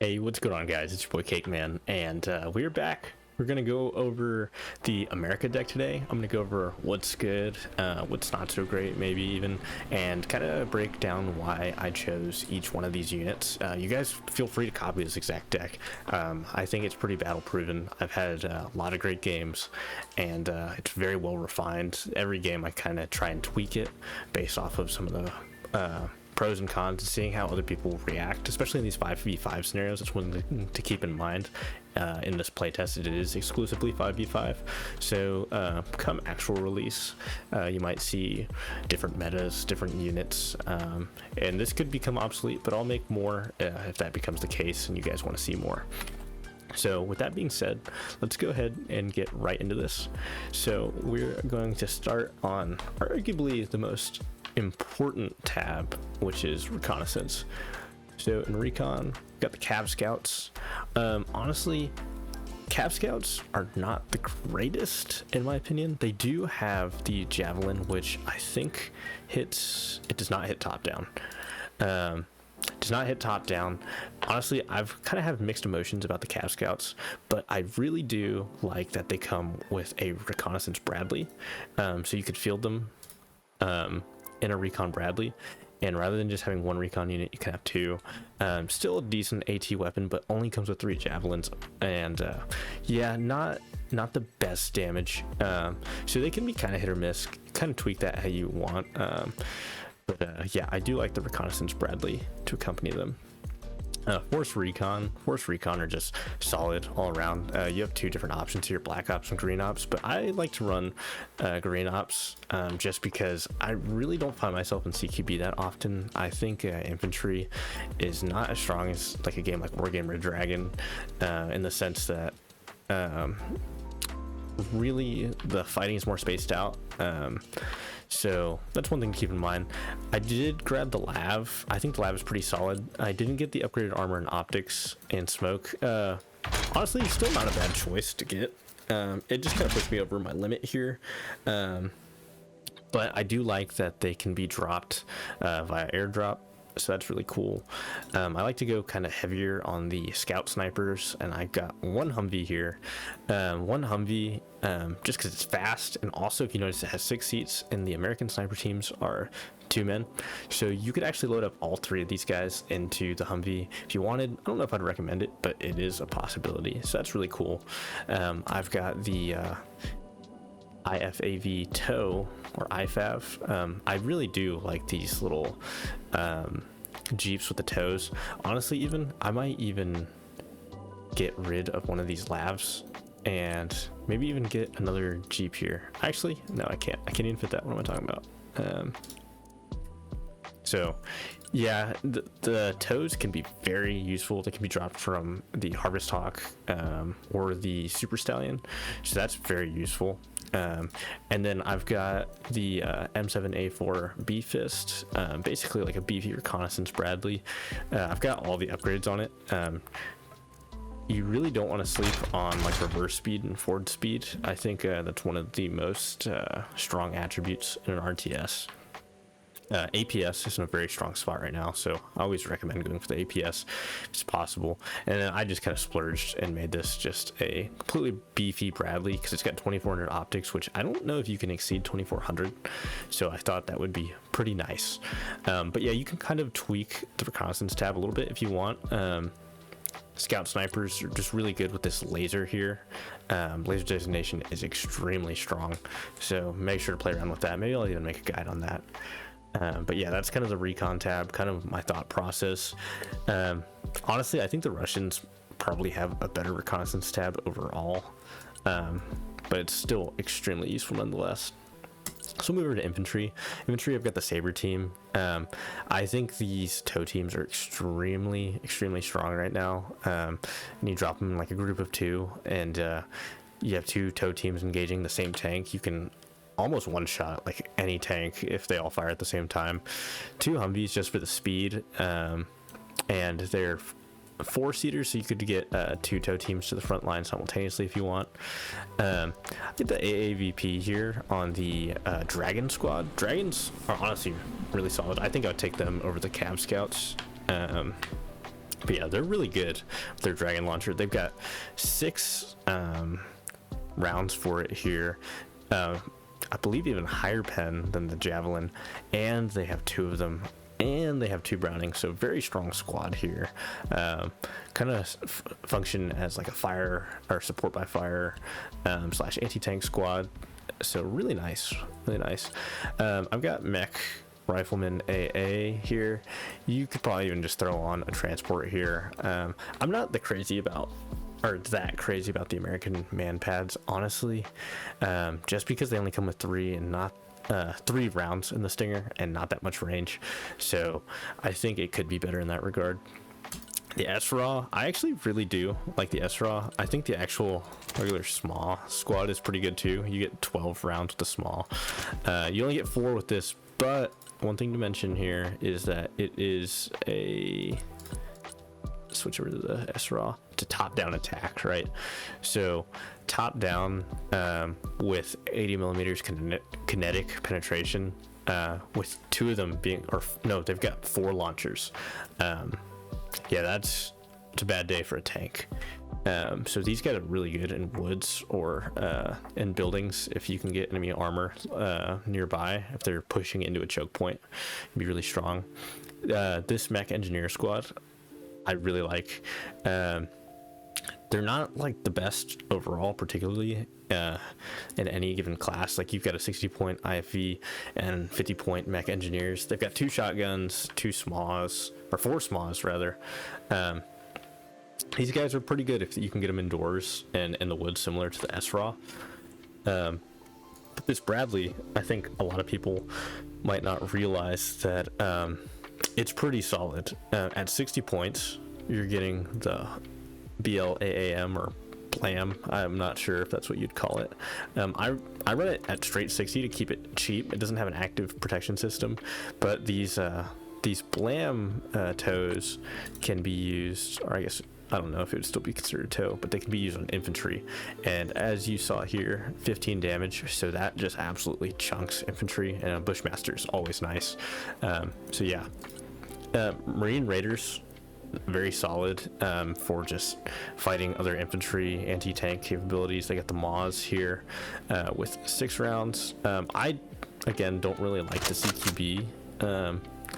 Hey, what's going on, guys? It's your boy Cake Man, and we're back. We're gonna go over the America deck today. I'm gonna go over what's good, what's not so great, maybe even, and kind of break down why I chose each one of these units. You guys feel free to copy this exact deck. I think it's pretty battle proven. I've had a lot of great games, and it's very well refined. Every game I kind of try and tweak it based off of some of the pros and cons and seeing how other people react, especially in these 5v5 scenarios. That's one thing to keep in mind. In this playtest, it is exclusively 5v5, so come actual release, you might see different metas, different units, and this could become obsolete, but I'll make more if that becomes the case and you guys want to see more. So with that being said, let's go ahead and get right into this. So we're going to start on arguably the most important tab, which is reconnaissance. So in Recon, we've got the Cav Scouts. Honestly, Cav Scouts are not the greatest in my opinion. They do have the Javelin, which I think hits, it does not hit top down. Does not hit top down. Honestly, I've kind of have mixed emotions about the Cav Scouts, but I really do like that they come with a reconnaissance Bradley, so you could field them in a recon Bradley, and rather than just having one recon unit, you can have two. Still a decent AT weapon, but only comes with 3 javelins, and yeah, not the best damage. So they can be kind of hit or miss. Kind of tweak that how you want. But yeah, I do like the reconnaissance Bradley to accompany them. Force Recon are just solid all around. You have 2 different options here, Black Ops and Green Ops, but I like to run Green Ops just because I really don't find myself in CQB that often. I think Infantry is not as strong as like a game like Wargame Red Dragon, in the sense that really the fighting is more spaced out. So that's one thing to keep in mind. I did grab the Lav. I think the Lav is pretty solid. I didn't get the upgraded armor and optics and smoke. Honestly, still not a bad choice to get. It just kind of pushed me over my limit here. But I do like that they can be dropped via airdrop. So that's really cool. I like to go kind of heavier on the scout snipers, and I got one Humvee here. One Humvee just because it's fast, and also if you notice it has 6 seats, and the American sniper teams are 2 men, so you could actually load up all 3 of these guys into the Humvee if you wanted. I don't know if I'd recommend it, but it is a possibility, so that's really cool. I've got the IFAV tow, or IFAV. I really do like these little Jeeps with the tows. Honestly, even I might even get rid of one of these Lavs and maybe even get another Jeep here. Actually, no, I can't even fit that. What am I talking about? So yeah, the tows can be very useful. They can be dropped from the Harvest Hawk or the Super Stallion, so that's very useful. And then I've got the M7A4 B Fist, basically like a beefy reconnaissance Bradley. I've got all the upgrades on it. You really don't want to sleep on like reverse speed and forward speed. I think that's one of the most strong attributes in an RTS. APS is in a very strong spot right now, so I always recommend going for the APS if it's possible. And then I just kind of splurged and made this just a completely beefy Bradley because it's got 2400 optics, which I don't know if you can exceed 2400, so I thought that would be pretty nice. But yeah, you can kind of tweak the reconnaissance tab a little bit if you want. Scout snipers are just really good with this laser here. Laser designation is extremely strong, so make sure to play around with that. Maybe I'll even make a guide on that. But yeah, that's kind of the recon tab, kind of my thought process. Honestly, I think the Russians probably have a better reconnaissance tab overall, but it's still extremely useful nonetheless. So we'll move over to infantry. I've got the Saber team. I think these tow teams are extremely strong right now. And you drop them in like a group of 2, and you have 2 tow teams engaging the same tank. You can almost one-shot like any tank if they all fire at the same time. 2 Humvees just for the speed, and they're 4-seaters, so you could get 2 tow teams to the front line simultaneously if you want. I get the AAVP here on the Dragon squad. Dragons are honestly really solid. I think I would take them over the Cav Scouts. But yeah, they're really good with their dragon launcher. They've got 6 rounds for it here. I believe even higher pen than the javelin, and they have 2 of them, and they have 2 Browning, so very strong squad here. Kind of function as like a fire or support by fire slash anti-tank squad, so really nice, really nice. I've got mech rifleman AA here. You could probably even just throw on a transport here. I'm not that crazy about the American man pads, honestly, just because they only come with 3 and not 3 rounds in the Stinger and not that much range. So I think it could be better in that regard. The SRAW, I actually really do like the SRAW. I think the actual regular small squad is pretty good too. You get 12 rounds with the small. You only get 4 with this, but one thing to mention here is that it is a switch over to the SRAW to top-down attack, right? So top-down with 80 millimeters kinetic penetration, with 2 of them being, or no, they've got 4 launchers. Yeah, it's a bad day for a tank. So these guys are really good in woods or in buildings. If you can get enemy armor nearby, if they're pushing into a choke point, it'd be really strong. This mech engineer squad, I really like. They're not like the best overall, particularly in any given class. Like, you've got a 60-point IFV and 50-point mech engineers. They've got 2 shotguns, 2 SMAWs, or 4 SMAWs rather. These guys are pretty good if you can get them indoors and in the woods, similar to the SRAW. But this Bradley, I think a lot of people might not realize that it's pretty solid. At 60 points, you're getting the BLAAM or BLAM. I'm not sure if that's what you'd call it. I run it at straight 60 to keep it cheap. It doesn't have an active protection system, but these BLAM toes can be used, or I guess, I don't know if it would still be considered a toe, but they can be used on infantry. And as you saw here, 15 damage, so that just absolutely chunks infantry, and Bushmaster's always nice. So yeah, Marine Raiders, very solid for just fighting other infantry, anti-tank capabilities. They got the Maws here with 6 rounds. I, again, don't really like the CQB.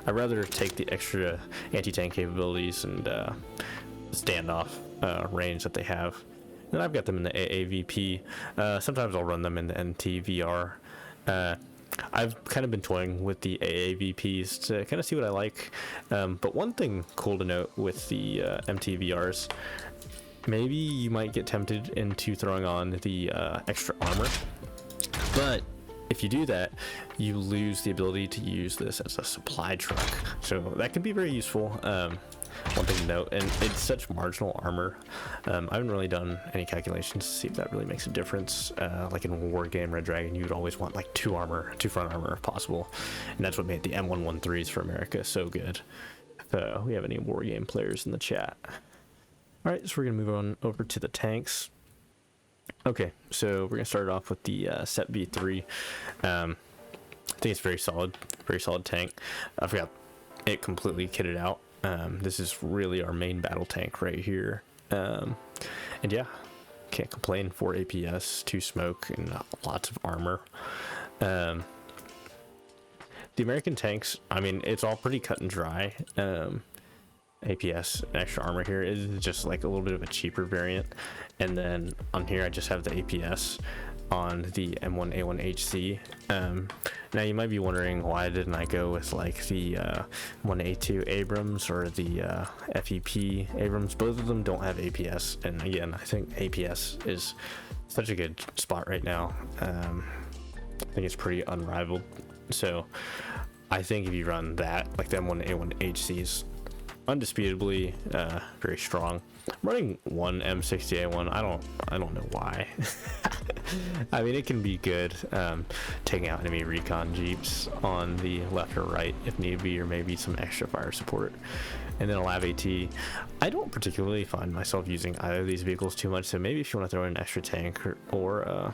I'd rather take the extra anti-tank capabilities and standoff range that they have. And I've got them in the AAVP. Sometimes I'll run them in the NTVR. I've kind of been toying with the AAVPs to kind of see what I like. But one thing cool to note with the MTVRs, maybe you might get tempted into throwing on the extra armor. But if you do that, you lose the ability to use this as a supply truck. So that can be very useful. One thing to note, and it's such marginal armor. I haven't really done any calculations to see if that really makes a difference. Like in War Game Red Dragon, you would always want like 2 front armor if possible, and that's what made the M113s for America so good. We have any War Game players in the chat? All right, so we're gonna move on over to the tanks. Okay, so we're gonna start off with the Set B3. I think it's very solid tank. I forgot it completely kitted out. This is really our main battle tank right here. And yeah, can't complain. 4 APS, 2 smoke, and lots of armor. The American tanks, I mean, it's all pretty cut and dry. APS and extra armor here is just like a little bit of a cheaper variant. And then on here, I just have the APS on the M1A1HC. Now you might be wondering, why didn't I go with like the 1A2 Abrams or the FEP Abrams? Both of them don't have APS, and again, I think APS is such a good spot right now. I think it's pretty unrivaled. So I think if you run that, like the M1A1HC is undisputably very strong. I'm running one M60A1. I don't know why. I mean, it can be good taking out enemy recon jeeps on the left or right if need be, or maybe some extra fire support. And then a Lav AT. I don't particularly find myself using either of these vehicles too much, so maybe if you want to throw in an extra tank or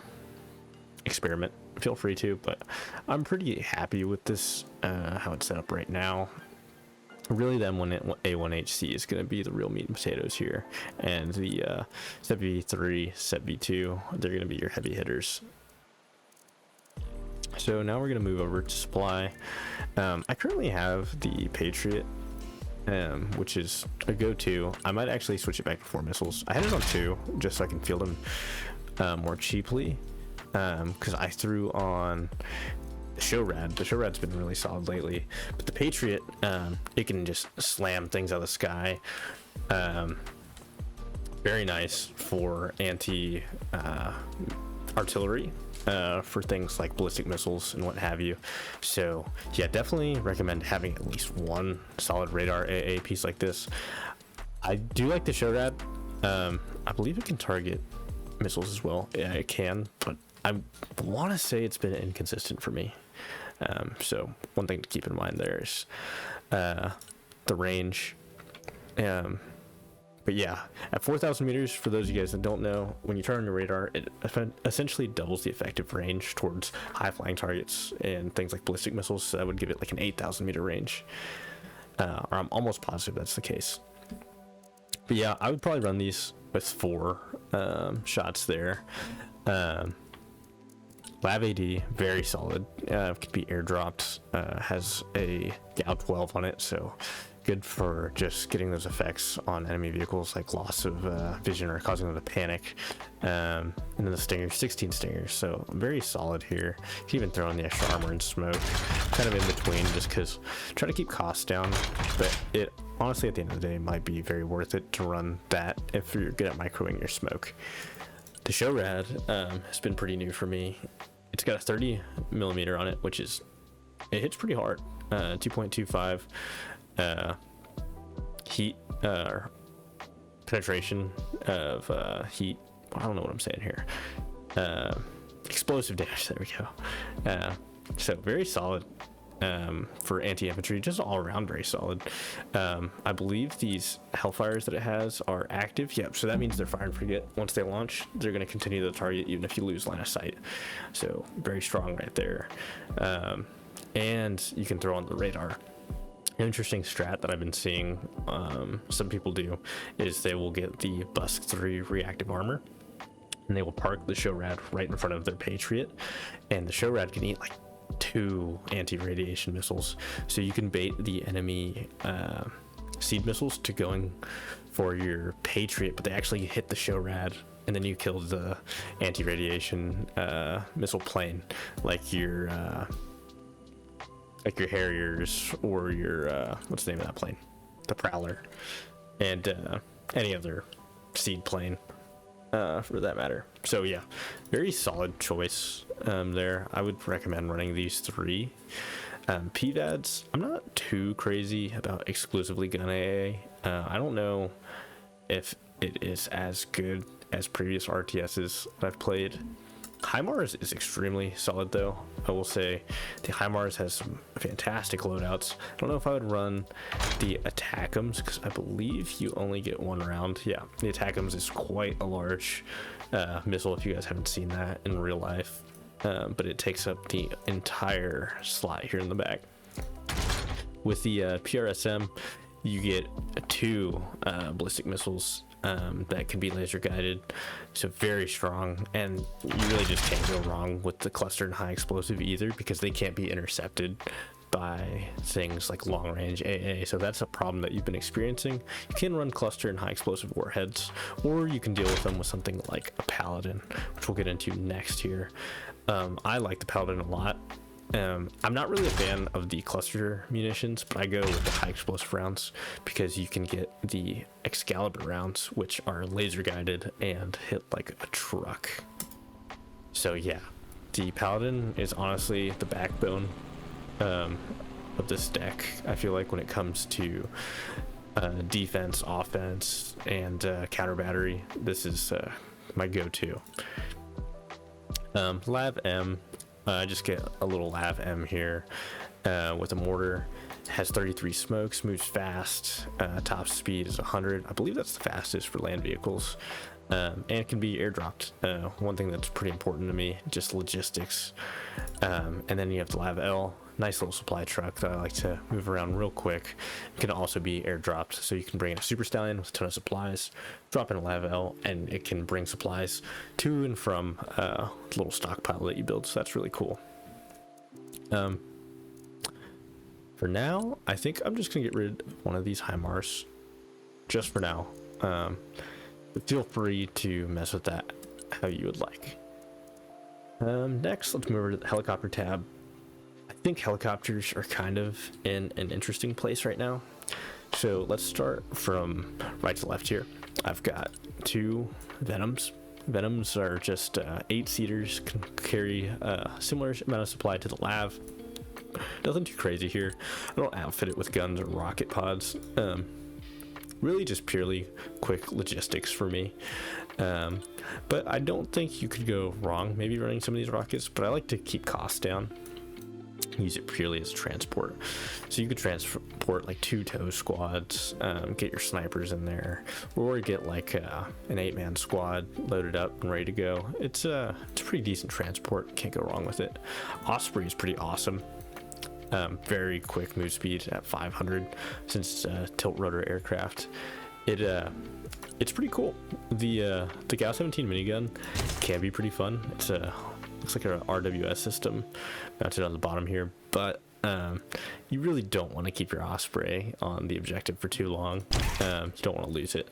experiment, feel free to. But I'm pretty happy with this, how it's set up right now. really the A1HC is going to be the real meat and potatoes here, and the SEV3, SEV2, they're going to be your heavy hitters. So now we're going to move over to supply. I currently have the Patriot, which is a go-to. I might actually switch it back to 4 missiles. I had it on 2 just so I can field them more cheaply, because I threw on the show rad. The show rad's been really solid lately, but the Patriot, it can just slam things out of the sky. Very nice for anti artillery, for things like ballistic missiles and what have you. So yeah, definitely recommend having at least one solid radar AA piece like this. I do like the show rad. I believe it can target missiles as well. Yeah, it can, but I want to say it's been inconsistent for me. So one thing to keep in mind there is the range. But yeah, at 4,000 meters, for those of you guys that don't know, when you turn on your radar, it essentially doubles the effective range towards high flying targets and things like ballistic missiles. So that would give it like an 8,000 meter range, or I'm almost positive that's the case. But yeah, I would probably run these with 4 shots there. Lav AD, very solid. Could be airdropped. Has a Gal 12 on it, so good for just getting those effects on enemy vehicles, like loss of vision or causing them to panic. And then the Stinger, 16 Stingers, so very solid here. You can even throw in the extra armor and smoke, kind of in between, just because try to keep costs down. But it honestly, at the end of the day, might be very worth it to run that if you're good at microing your smoke. The show rad has been pretty new for me. It's got a 30 millimeter on it, which is, it hits pretty hard. 2.25 heat penetration of heat. I don't know what I'm saying here. Explosive damage. There we go. So very solid for anti-infantry, just all around very solid. I believe these Hellfires that it has are active. Yep, so that means they're fire and forget. Once they launch, they're going to continue to target even if you lose line of sight. So very strong right there. And you can throw on the radar. An interesting strat that I've been seeing some people do is they will get the Busk 3 reactive armor, and they will park the show rad right in front of their Patriot, and the show rad can eat like 2 anti-radiation missiles, so you can bait the enemy seed missiles to going for your Patriot, but they actually hit the show rad, and then you kill the anti-radiation missile plane, like your Harriers or your what's the name of that plane, the Prowler, and any other seed plane for that matter. So yeah, very solid choice there. I would recommend running these 3. PVADs, I'm not too crazy about exclusively gun AA. I don't know if it is as good as previous RTSs that I've played. HIMARS is extremely solid though. I will say the HIMARS has some fantastic loadouts. I don't know if I would run the Attackums, because I believe you only get 1 round. Yeah, the Attackums is quite a large missile if you guys haven't seen that in real life. But it takes up the entire slot here in the back. With the PRSM, you get 2 ballistic missiles that can be laser guided, so very strong, and you really just can't go wrong with the cluster and high explosive either, because they can't be intercepted by things like long range AA. So that's a problem that you've been experiencing. You can run cluster and high explosive warheads, or you can deal with them with something like a Paladin, which we'll get into next here. I like the Paladin a lot. I'm not really a fan of the cluster munitions, but I go with the high explosive rounds because you can get the Excalibur rounds, which are laser guided and hit like a truck. So yeah, the Paladin is honestly the backbone of this deck. I feel like when it comes to defense, offense, and counter battery, this is my go-to. Lav M, I just get a little Lav M here with a mortar. Has 33 smokes, moves fast, top speed is 100. I believe that's the fastest for land vehicles, and it can be airdropped. One thing that's pretty important to me, just logistics. And then you have the Lav L, nice little supply truck that I like to move around real quick. It can also be airdropped, so you can bring a super stallion with a ton of supplies, drop in a level, and it can bring supplies to and from a little stockpile that you build. So that's really cool. For now, I think I'm just gonna get rid of one of these HIMARS just for now. But feel free to mess with that how you would like. Next, let's move over to the helicopter tab. I think helicopters are kind of in an interesting place right now. So let's start from right to left here. I've got 2 Venoms. Venoms are just 8-seaters, can carry a similar amount of supply to the Lav. Nothing too crazy here. I don't outfit it with guns or rocket pods. Really just purely quick logistics for me. But I don't think you could go wrong maybe running some of these rockets, but I like to keep costs down. Use it purely as transport. So you could transport like 2 tow squads, get your snipers in there, or get like an 8-man squad loaded up and ready to go. It's a pretty decent transport. Can't go wrong with it. Osprey is pretty awesome. Very quick move speed at 500 since tilt rotor aircraft. It's pretty cool. The Gauss 17 minigun can be pretty fun. It's looks like an RWS system mounted on the bottom here, but you really don't want to keep your Osprey on the objective for too long. You don't want to lose it.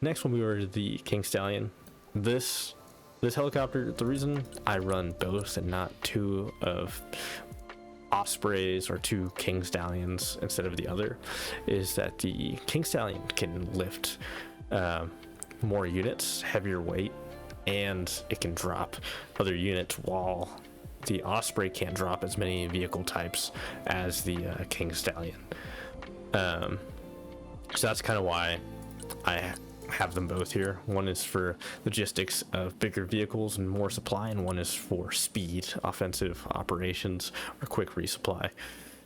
Next, when we were to the King Stallion, this helicopter, the reason I run both and not 2 of Ospreys or 2 King Stallions instead of the other is that the King Stallion can lift more units, heavier weight, and it can drop other units, while the Osprey can't drop as many vehicle types as the King Stallion. So that's kind of why I have them both here. One is for logistics of bigger vehicles and more supply, and one is for speed, offensive operations, or quick resupply.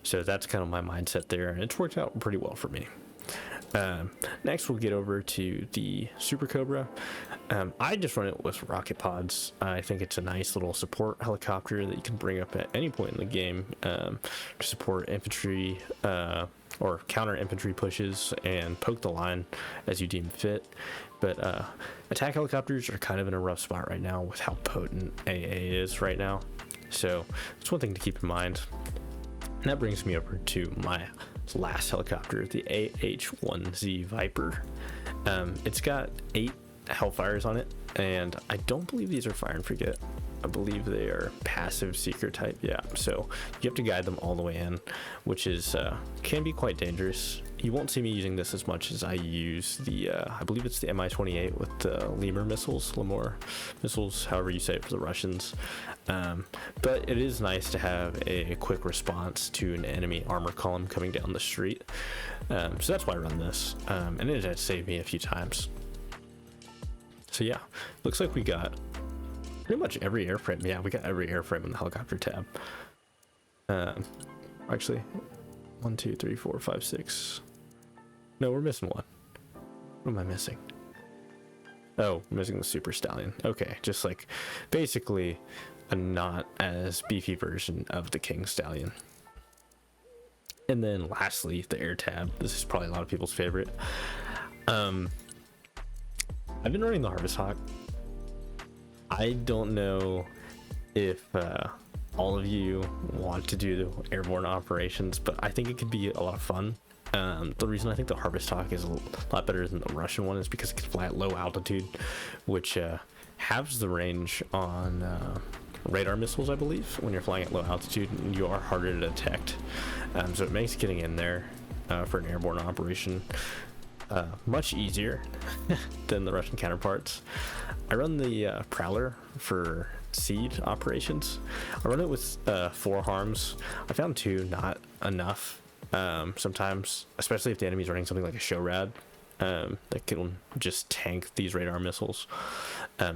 So that's kind of my mindset there, and it's worked out pretty well for me. Next, we'll get over to the Super Cobra. I just run it with rocket pods. I think it's a nice little support helicopter that you can bring up at any point in the game to support infantry or counter infantry pushes and poke the line as you deem fit. But attack helicopters are kind of in a rough spot right now with how potent AA is right now. So it's one thing to keep in mind. And that brings me over to my last helicopter, the AH-1Z Viper. It's got 8 Hellfires on it, and I don't believe these are fire and forget. I believe they are passive seeker type. Yeah, so you have to guide them all the way in, which is can be quite dangerous. You won't see me using this as much as I use the I believe it's the Mi-28 with the Lemur missiles, however you say it for the Russians. But it is nice to have a quick response to an enemy armor column coming down the street. So that's why I run this, and it has saved me a few times. So yeah, looks like we got pretty much every airframe. Yeah, we got every airframe in the helicopter tab. Actually, 1, 2, 3, 4, 5, 6. No, we're missing one. What am I missing? Oh, we're missing the Super Stallion. Okay, just like basically a not as beefy version of the King Stallion. And then lastly, the air tab. This is probably a lot of people's favorite. I've been running the Harvest Hawk. I don't know if all of you want to do the airborne operations, but I think it could be a lot of fun. The reason I think the Harvest Hawk is a lot better than the Russian one is because it can fly at low altitude, which halves the range on radar missiles, I believe. When you're flying at low altitude, you are harder to detect. So it makes getting in there for an airborne operation much easier than the Russian counterparts. I run the Prowler for seed operations. I run it with 4 harms. I found 2 not enough. Sometimes, especially if the enemy's running something like a show rad, that can just tank these radar missiles.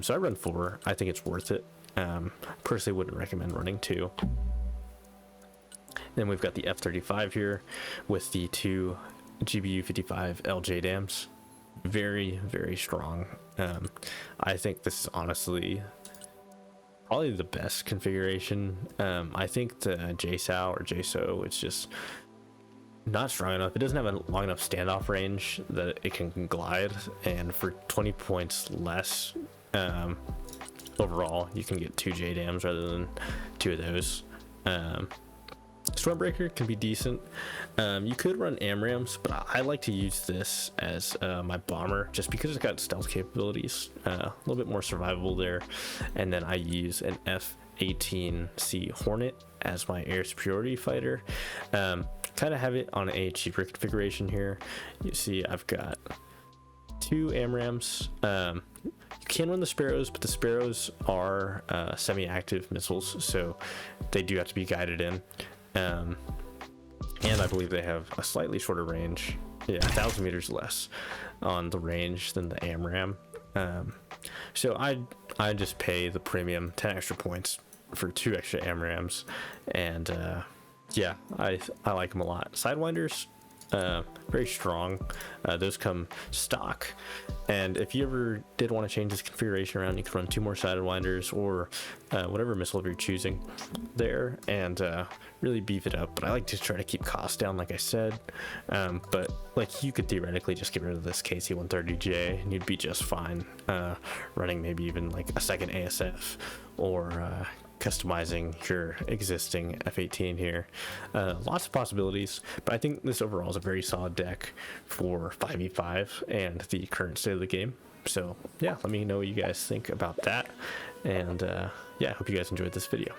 So I run 4. I think it's worth it. Personally wouldn't recommend running 2. Then we've got the F-35 here with the 2 GBU-55 LJ dams. Very, very strong. I think this is honestly probably the best configuration. I think the JSOW or JSO, it's just not strong enough. It doesn't have a long enough standoff range that it can glide, and for 20 points less overall, you can get 2 JDAMs rather than 2 of those. Stormbreaker can be decent. You could run AMRAAMs, but I like to use this as my bomber just because it's got stealth capabilities, a little bit more survivable there. And then I use an F-18C Hornet as my air superiority fighter. Kind of have it on a cheaper configuration here. You see I've got 2 AMRAAMs. You can run the Sparrows, but the Sparrows are semi-active missiles, so they do have to be guided in. And I believe they have a slightly shorter range, 1,000 meters less on the range than the AMRAAM. So I just pay the premium 10 extra points for 2 extra AMRAAMs, and yeah, I like them a lot. Sidewinders, very strong. Those come stock, and if you ever did want to change this configuration around, you could run 2 more sidewinders or whatever missile you're choosing there, and really beef it up. But I like to try to keep costs down, like I said. But like, you could theoretically just get rid of this KC-130J and you'd be just fine running maybe even like a second ASF, or customizing your existing F-18 here. Lots of possibilities, but I think this overall is a very solid deck for 5v5 and the current state of the game. So yeah, let me know what you guys think about that, and yeah, I hope you guys enjoyed this video.